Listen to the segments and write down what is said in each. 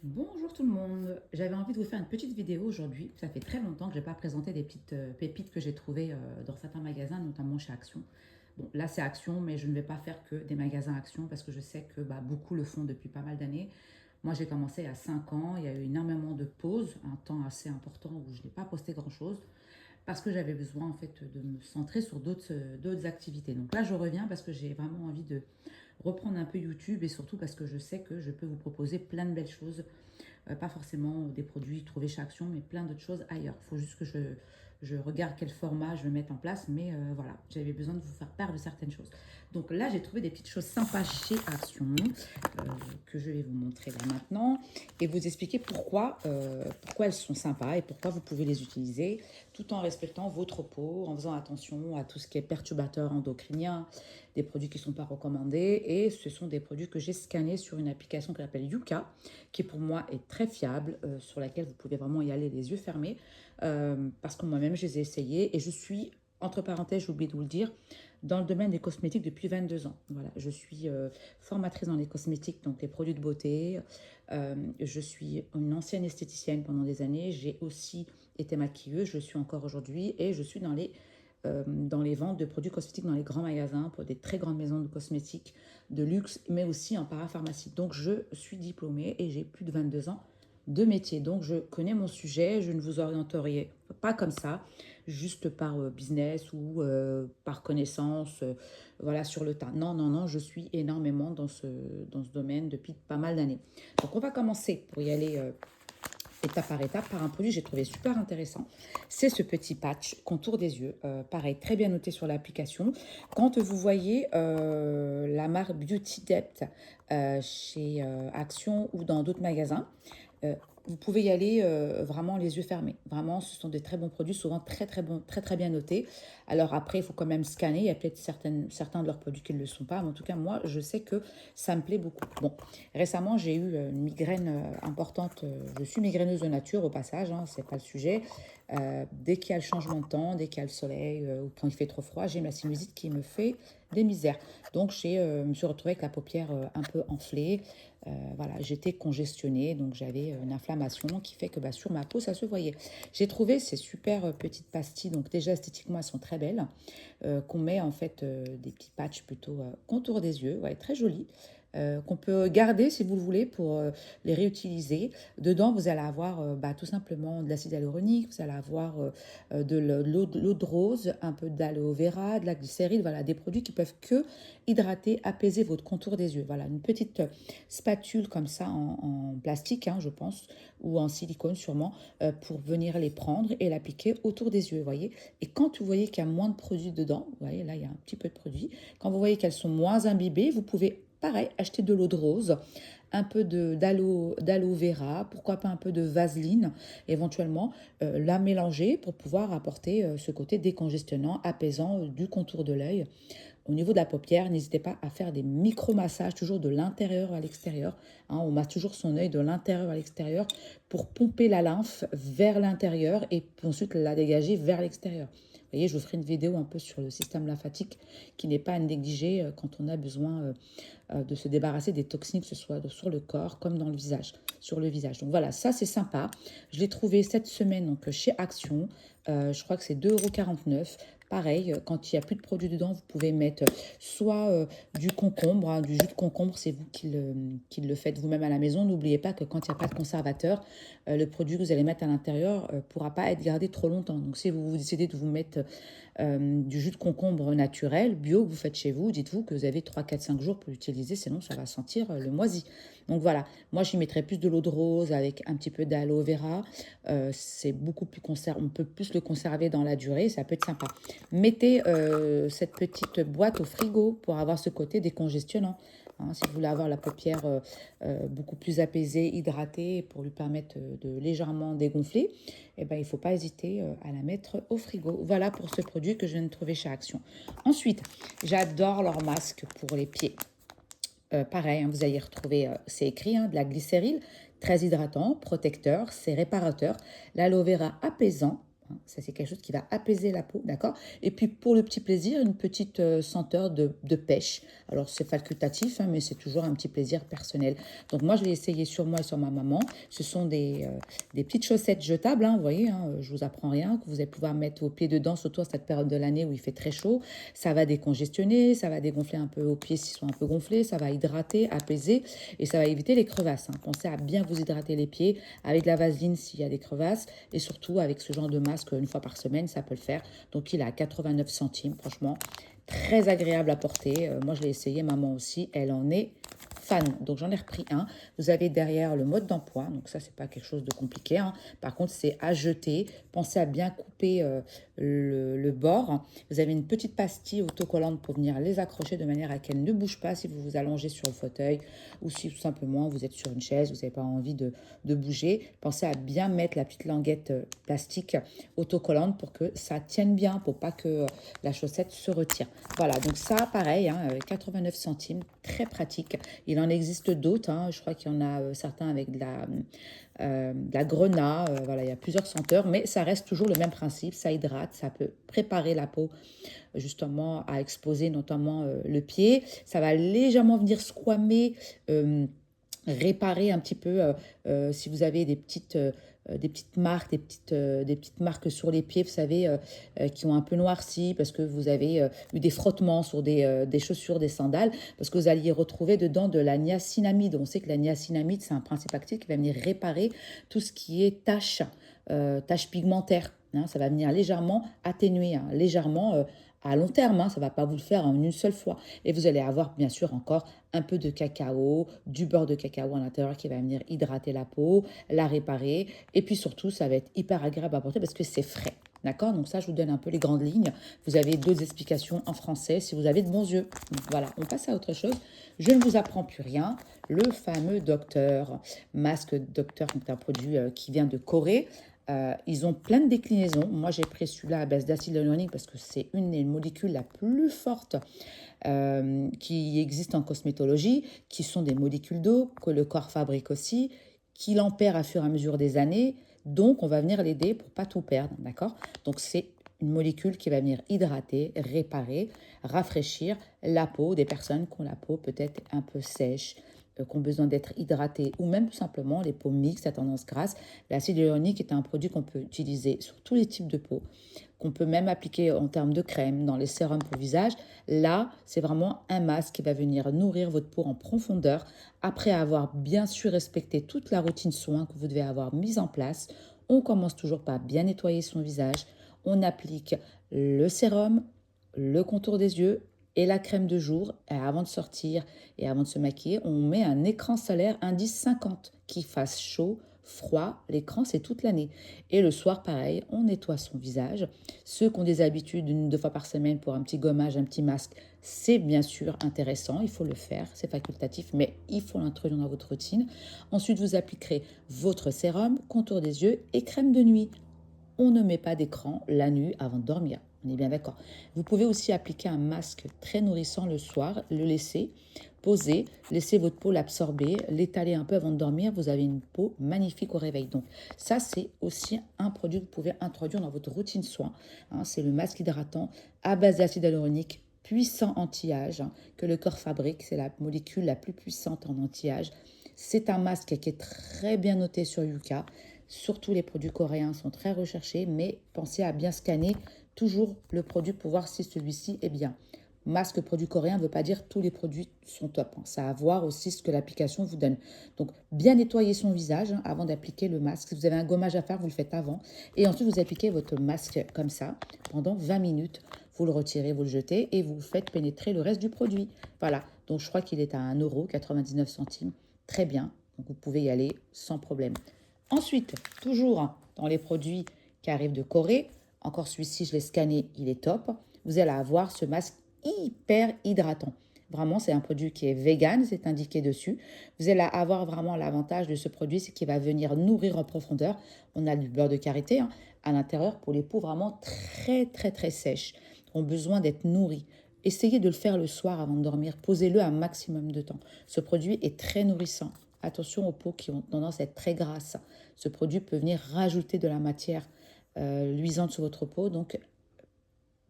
Bonjour tout le monde, j'avais envie de vous faire une petite vidéo aujourd'hui. Ça fait très longtemps que je n'ai pas présenté des petites pépites que j'ai trouvées dans certains magasins, notamment chez Action. Bon, là c'est Action, mais je ne vais pas faire que des magasins Action parce que je sais que beaucoup le font depuis pas mal d'années. Moi j'ai commencé à 5 ans, il y a eu énormément de pauses, un temps assez important où je n'ai pas posté grand-chose parce que j'avais besoin en fait de me centrer sur d'autres activités. Donc là je reviens parce que j'ai vraiment envie de reprendre un peu YouTube et surtout parce que je sais que je peux vous proposer plein de belles choses, pas forcément des produits trouvés chez Action, mais plein d'autres choses ailleurs. Il faut juste que je regarde quel format je vais mettre en place, mais voilà, j'avais besoin de vous faire part de certaines choses. Donc là, j'ai trouvé des petites choses sympas chez Action que je vais vous montrer là maintenant et vous expliquer pourquoi elles sont sympas et pourquoi vous pouvez les utiliser tout en respectant votre peau, en faisant attention à tout ce qui est perturbateur endocrinien, des produits qui ne sont pas recommandés. Et ce sont des produits que j'ai scannés sur une application qu'on appelle Yuka, qui pour moi est très fiable, sur laquelle vous pouvez vraiment y aller les yeux fermés, parce que moi-même je les ai essayés et je suis, entre parenthèses, j'ai oublié de vous le dire, dans le domaine des cosmétiques depuis 22 ans. Voilà, je suis formatrice dans les cosmétiques, donc les produits de beauté. Je suis une ancienne esthéticienne pendant des années. J'ai aussi été maquilleuse, je le suis encore aujourd'hui et je suis dans les ventes de produits cosmétiques dans les grands magasins pour des très grandes maisons de cosmétiques de luxe, mais aussi en parapharmacie. Donc, je suis diplômée et j'ai plus de 22 ans de métier. Donc, je connais mon sujet. Je ne vous orienterai pas comme ça, juste par business ou par connaissance, voilà, sur le tas. Non, non, non, je suis énormément dans ce domaine depuis pas mal d'années. Donc, on va commencer pour y aller étape par étape par un produit que j'ai trouvé super intéressant. C'est ce petit patch contour des yeux. Pareil, très bien noté sur l'application. Quand vous voyez la marque Beauty Depth chez Action ou dans d'autres magasins, euh, vous pouvez y aller vraiment les yeux fermés. Vraiment, ce sont des très bons produits, souvent très très bons, très très bien notés. Alors après, il faut quand même scanner. Il y a peut-être certains de leurs produits qui ne le sont pas. Mais en tout cas, moi, je sais que ça me plaît beaucoup. Bon, récemment, j'ai eu une migraine importante. Je suis migraineuse de nature au passage, hein, c'est pas le sujet. Dès qu'il y a le changement de temps, dès qu'il y a le soleil ou quand il fait trop froid, j'ai ma sinusite qui me fait des misères. Donc, je me suis retrouvée avec la paupière un peu enflée. Voilà, j'étais congestionnée, donc j'avais une inflammation qui fait que sur ma peau, ça se voyait. J'ai trouvé ces super petites pastilles, donc déjà esthétiquement, elles sont très belles, qu'on met en fait des petits patchs plutôt contour des yeux, ouais, très jolies. Qu'on peut garder si vous le voulez pour les réutiliser. Dedans, vous allez avoir tout simplement de l'acide hyaluronique, vous allez avoir de l'eau de rose, un peu d'aloe vera, de la glycérine, voilà, des produits qui peuvent que hydrater, apaiser votre contour des yeux. Voilà, une petite spatule comme ça en plastique, hein, je pense, ou en silicone sûrement, pour venir les prendre et l'appliquer autour des yeux, vous voyez. Et quand vous voyez qu'il y a moins de produits dedans, vous voyez, là, il y a un petit peu de produits, quand vous voyez qu'elles sont moins imbibées, vous pouvez pareil, acheter de l'eau de rose, un peu d'aloe vera, pourquoi pas un peu de vaseline, éventuellement la mélanger pour pouvoir apporter ce côté décongestionnant, apaisant du contour de l'œil. Au niveau de la paupière, n'hésitez pas à faire des micro-massages, toujours de l'intérieur à l'extérieur, hein. On masse toujours son œil de l'intérieur à l'extérieur pour pomper la lymphe vers l'intérieur et ensuite la dégager vers l'extérieur. Vous voyez, je vous ferai une vidéo un peu sur le système lymphatique qui n'est pas à négliger quand on a besoin de se débarrasser des toxines, que ce soit sur le corps comme dans le visage, sur le visage. Donc voilà, ça c'est sympa. Je l'ai trouvé cette semaine donc, chez Action. Je crois que c'est 2,49 €. Pareil, quand il n'y a plus de produits dedans, vous pouvez mettre soit du concombre, hein, du jus de concombre, c'est vous qui le faites vous-même à la maison. N'oubliez pas que quand il n'y a pas de conservateur, le produit que vous allez mettre à l'intérieur ne pourra pas être gardé trop longtemps. Donc si vous décidez de vous mettre du jus de concombre naturel, bio, que vous faites chez vous, dites-vous que vous avez 3, 4, 5 jours pour l'utiliser, sinon ça va sentir le moisi. Donc voilà, moi j'y mettrais plus de l'eau de rose avec un petit peu d'aloe vera. C'est beaucoup plus on peut plus le conserver dans la durée, ça peut être sympa. Mettez cette petite boîte au frigo pour avoir ce côté décongestionnant. Hein, si vous voulez avoir la paupière beaucoup plus apaisée, hydratée, pour lui permettre de légèrement dégonfler, eh ben, il ne faut pas hésiter à la mettre au frigo. Voilà pour ce produit que je viens de trouver chez Action. Ensuite, j'adore leur masque pour les pieds. Pareil, hein, vous allez retrouver, c'est écrit, hein, de la glycérine, très hydratant, protecteur, c'est réparateur, l'aloe vera apaisant, hein. Ça, c'est quelque chose qui va apaiser la peau, d'accord? Et puis, pour le petit plaisir, une petite senteur de pêche. Alors, c'est facultatif, hein, mais c'est toujours un petit plaisir personnel. Donc, moi, je l'ai essayé sur moi et sur ma maman. Ce sont des petites chaussettes jetables, hein, vous voyez, hein, je vous apprends rien, que vous allez pouvoir mettre vos pieds dedans, surtout à cette période de l'année où il fait très chaud. Ça va décongestionner, ça va dégonfler un peu aux pieds s'ils sont un peu gonflés, ça va hydrater, apaiser et ça va éviter les crevasses, hein. Pensez à bien vous hydrater les pieds avec de la vaseline s'il y a des crevasses et surtout avec ce genre de masque une fois par semaine, ça peut le faire. Donc il est à 89 centimes, franchement, très agréable à porter. Moi je l'ai essayé, maman aussi, elle en est fan. Donc j'en ai repris un. Vous avez derrière le mode d'emploi. Donc ça, c'est pas quelque chose de compliqué, hein. Par contre, c'est à jeter. Pensez à bien couper le bord. Vous avez une petite pastille autocollante pour venir les accrocher de manière à qu'elles ne bougent pas si vous vous allongez sur le fauteuil ou si tout simplement vous êtes sur une chaise, vous n'avez pas envie de bouger. Pensez à bien mettre la petite languette plastique autocollante pour que ça tienne bien, pour pas que la chaussette se retire. Voilà, donc ça, pareil, hein, 89 centimes, très pratique. Il en existe d'autres, hein. Je crois qu'il y en a certains avec de la grenat, voilà, il y a plusieurs senteurs, mais ça reste toujours le même principe, ça hydrate, ça peut préparer la peau justement à exposer notamment le pied, ça va légèrement venir squammer, réparer un petit peu si vous avez des petites marques, des petites marques sur les pieds, vous savez, qui ont un peu noirci parce que vous avez eu des frottements sur des chaussures, des sandales, parce que vous alliez retrouver dedans de la niacinamide. On sait que la niacinamide, c'est un principe actif qui va venir réparer tout ce qui est taches pigmentaires, hein. Ça va venir légèrement atténuer, hein, légèrement à long terme, hein, ça ne va pas vous le faire en une seule fois. Et vous allez avoir bien sûr encore un peu de cacao, du beurre de cacao à l'intérieur qui va venir hydrater la peau, la réparer. Et puis surtout, ça va être hyper agréable à porter parce que c'est frais. D'accord? Donc ça, je vous donne un peu les grandes lignes. Vous avez d'autres explications en français si vous avez de bons yeux. Donc voilà, on passe à autre chose. Je ne vous apprends plus rien. Le fameux docteur, masque docteur, c'est un produit qui vient de Corée. Ils ont plein de déclinaisons. Moi, j'ai pris celui-là à base d'acide hyaluronique parce que c'est une des molécules la plus forte qui existe en cosmétologie, qui sont des molécules d'eau que le corps fabrique aussi, qu'il en perd à fur et à mesure des années. Donc, on va venir l'aider pour pas tout perdre, d'accord? Donc, c'est une molécule qui va venir hydrater, réparer, rafraîchir la peau des personnes qui ont la peau peut-être un peu sèche, qui ont besoin d'être hydratées ou même tout simplement les peaux mixtes à tendance grasse. L'acide hyaluronique est un produit qu'on peut utiliser sur tous les types de peau, qu'on peut même appliquer en termes de crème, dans les sérums pour le visage. Là, c'est vraiment un masque qui va venir nourrir votre peau en profondeur après avoir bien sûr respecté toute la routine soin que vous devez avoir mise en place. On commence toujours par bien nettoyer son visage. On applique le sérum, le contour des yeux et la crème de jour. Et avant de sortir et avant de se maquiller, on met un écran solaire indice 50 qui fasse chaud, froid. L'écran, c'est toute l'année. Et le soir, pareil, on nettoie son visage. Ceux qui ont des habitudes une, deux fois par semaine pour un petit gommage, un petit masque, c'est bien sûr intéressant. Il faut le faire, c'est facultatif, mais il faut l'introduire dans votre routine. Ensuite, vous appliquerez votre sérum, contour des yeux et crème de nuit. On ne met pas d'écran la nuit avant de dormir. On est bien d'accord. Vous pouvez aussi appliquer un masque très nourrissant le soir, le laisser poser, laisser votre peau l'absorber, l'étaler un peu avant de dormir. Vous avez une peau magnifique au réveil. Donc ça, c'est aussi un produit que vous pouvez introduire dans votre routine soin, hein. C'est le masque hydratant à base d'acide hyaluronique puissant anti-âge, hein, que le corps fabrique. C'est la molécule la plus puissante en anti-âge. C'est un masque qui est très bien noté sur Yuka. Surtout les produits coréens sont très recherchés, mais pensez à bien scanner toujours le produit pour voir si celui-ci est bien. Masque produit coréen ne veut pas dire tous les produits sont top, hein. Ça a à voir aussi ce que l'application vous donne. Donc, bien nettoyer son visage, hein, avant d'appliquer le masque. Si vous avez un gommage à faire, vous le faites avant. Et ensuite, vous appliquez votre masque comme ça pendant 20 minutes. Vous le retirez, vous le jetez et vous faites pénétrer le reste du produit. Voilà. Donc, je crois qu'il est à 1,99 €. Très bien. Donc, vous pouvez y aller sans problème. Ensuite, toujours dans les produits qui arrivent de Corée, encore celui-ci, je l'ai scanné, il est top. Vous allez avoir ce masque hyper hydratant. Vraiment, c'est un produit qui est vegan, c'est indiqué dessus. Vous allez avoir vraiment l'avantage de ce produit, c'est qu'il va venir nourrir en profondeur. On a du beurre de karité, hein, à l'intérieur pour les peaux vraiment très, très, très sèches, qui ont besoin d'être nourries. Essayez de le faire le soir avant de dormir. Posez-le un maximum de temps. Ce produit est très nourrissant. Attention aux peaux qui ont tendance à être très grasses. Ce produit peut venir rajouter de la matière luisante sur votre peau. Donc,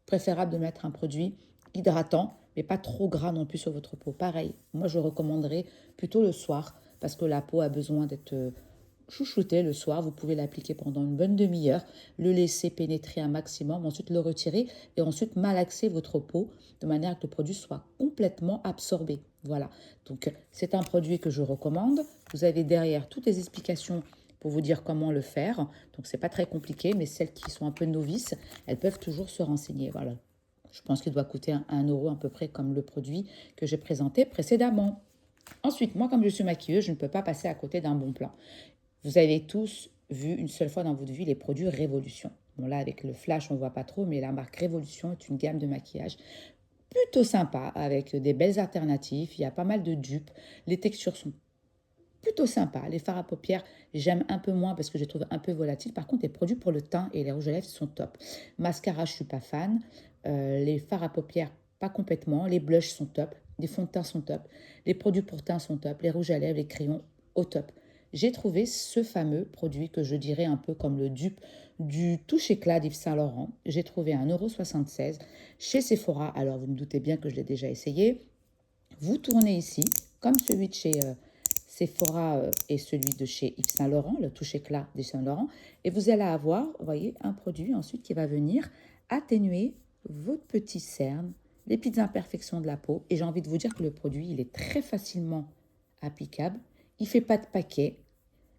préférable de mettre un produit hydratant, mais pas trop gras non plus sur votre peau. Pareil, moi je recommanderais plutôt le soir parce que la peau a besoin d'être chouchoutée le soir. Vous pouvez l'appliquer pendant une bonne demi-heure, le laisser pénétrer un maximum, ensuite le retirer et ensuite malaxer votre peau de manière que le produit soit complètement absorbé. Voilà, donc c'est un produit que je recommande. Vous avez derrière toutes les explications pour vous dire comment le faire. Donc, c'est pas très compliqué, mais celles qui sont un peu novices, elles peuvent toujours se renseigner. Voilà. Je pense qu'il doit coûter 1 € à peu près comme le produit que j'ai présenté précédemment. Ensuite, moi, comme je suis maquilleuse, je ne peux pas passer à côté d'un bon plan. Vous avez tous vu une seule fois dans votre vie les produits Révolution. Bon, là, avec le flash, on ne voit pas trop, mais la marque Révolution est une gamme de maquillage plutôt sympa, avec des belles alternatives. Il y a pas mal de dupes. Les textures sont plutôt sympa. Les fards à paupières, j'aime un peu moins parce que je les trouve un peu volatiles. Par contre, les produits pour le teint et les rouges à lèvres sont top. Mascara, je suis pas fan. Les fards à paupières, pas complètement. Les blushs sont top. Les fonds de teint sont top. Les produits pour teint sont top. Les rouges à lèvres, les crayons, au top. J'ai trouvé ce fameux produit que je dirais un peu comme le dupe du Touche Éclat d'Yves Saint Laurent. J'ai trouvé à 1,76 € chez Sephora. Alors, vous me doutez bien que je l'ai déjà essayé. Vous tournez ici, comme celui de chez Sephora et celui de chez Yves Saint Laurent, le touche éclat de Saint Laurent, et vous allez avoir, vous voyez, un produit ensuite qui va venir atténuer votre petit cerne, les petites imperfections de la peau. Et j'ai envie de vous dire que le produit, il est très facilement applicable. Il ne fait pas de paquet.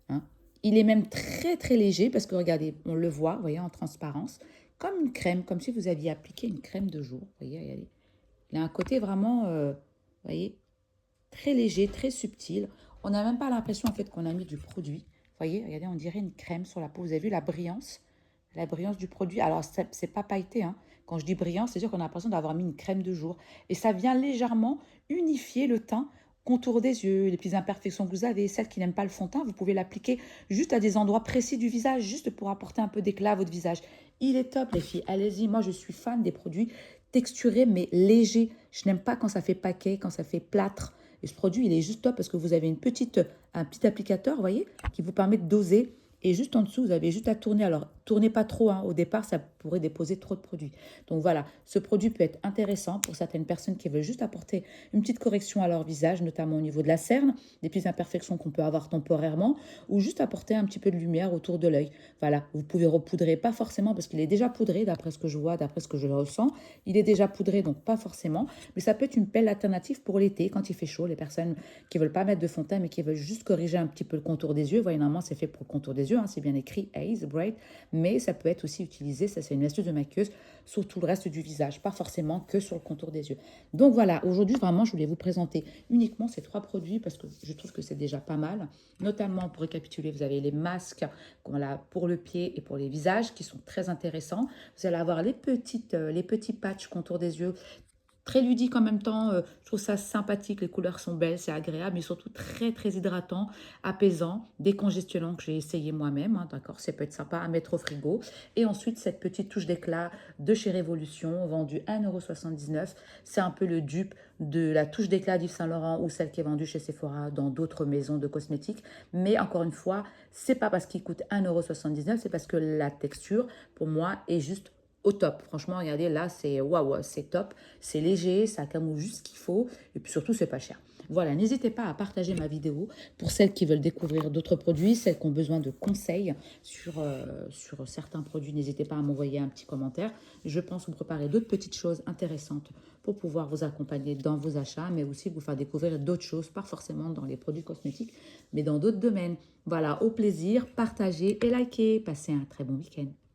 Hein. Il est même très très léger parce que regardez, on le voit, vous voyez, en transparence, comme une crème, comme si vous aviez appliqué une crème de jour. Vous voyez, regardez. Il a un côté vraiment, vous voyez, très léger, très subtil. On n'a même pas l'impression en fait qu'on a mis du produit. Vous voyez, regardez, on dirait une crème sur la peau. Vous avez vu la brillance du produit. Alors, c'est pas pailleté, hein. Quand je dis brillant, c'est-à-dire qu'on a l'impression d'avoir mis une crème de jour. Et ça vient légèrement unifier le teint, contour des yeux, les petites imperfections que vous avez, celles qui n'aiment pas le fond de teint, vous pouvez l'appliquer juste à des endroits précis du visage, juste pour apporter un peu d'éclat à votre visage. Il est top, les filles. Allez-y, moi je suis fan des produits texturés mais légers. Je n'aime pas quand ça fait paquet, quand ça fait plâtre. Et ce produit, il est juste top parce que vous avez un petit applicateur, vous voyez, qui vous permet de doser. Et juste en dessous, vous avez juste à tourner. Alors, tournez pas trop, hein. Au départ, ça pourrait déposer trop de produits. Donc voilà, ce produit peut être intéressant pour certaines personnes qui veulent juste apporter une petite correction à leur visage, notamment au niveau de la cerne, des petites imperfections qu'on peut avoir temporairement, ou juste apporter un petit peu de lumière autour de l'œil. Voilà, vous pouvez repoudrer, pas forcément, parce qu'il est déjà poudré, d'après ce que je vois, d'après ce que je ressens. Il est déjà poudré, donc pas forcément. Mais ça peut être une belle alternative pour l'été, quand il fait chaud, les personnes qui ne veulent pas mettre de fond de teint, mais qui veulent juste corriger un petit peu le contour des yeux. Vous voyez, normalement, c'est fait pour le contour des yeux, hein, c'est bien écrit Haze Bright, mais ça peut être aussi utilisé, ça c'est une astuce de maquilleuse, sur tout le reste du visage, pas forcément que sur le contour des yeux. Donc voilà, aujourd'hui, vraiment, je voulais vous présenter uniquement ces 3 produits parce que je trouve que c'est déjà pas mal. Notamment, pour récapituler, vous avez les masques voilà, pour le pied et pour les visages qui sont très intéressants. Vous allez avoir les petits patchs contour des yeux, très ludique en même temps, je trouve ça sympathique, les couleurs sont belles, c'est agréable, mais surtout très très hydratant, apaisant, décongestionnant que j'ai essayé moi-même, hein, d'accord, ça peut être sympa à mettre au frigo. Et ensuite, cette petite touche d'éclat de chez Révolution, vendue 1,79 €, c'est un peu le dupe de la touche d'éclat d'Yves Saint Laurent ou celle qui est vendue chez Sephora dans d'autres maisons de cosmétiques. Mais encore une fois, c'est pas parce qu'il coûte 1,79 €, c'est parce que la texture, pour moi, est juste au top. Franchement, regardez, là, c'est waouh, c'est top. C'est léger, ça camoufle juste ce qu'il faut. Et puis surtout, c'est pas cher. Voilà, n'hésitez pas à partager ma vidéo pour celles qui veulent découvrir d'autres produits, celles qui ont besoin de conseils sur certains produits. N'hésitez pas à m'envoyer un petit commentaire. Je pense vous préparer d'autres petites choses intéressantes pour pouvoir vous accompagner dans vos achats, mais aussi vous faire découvrir d'autres choses, pas forcément dans les produits cosmétiques, mais dans d'autres domaines. Voilà, au plaisir, partagez et likez. Passez un très bon week-end.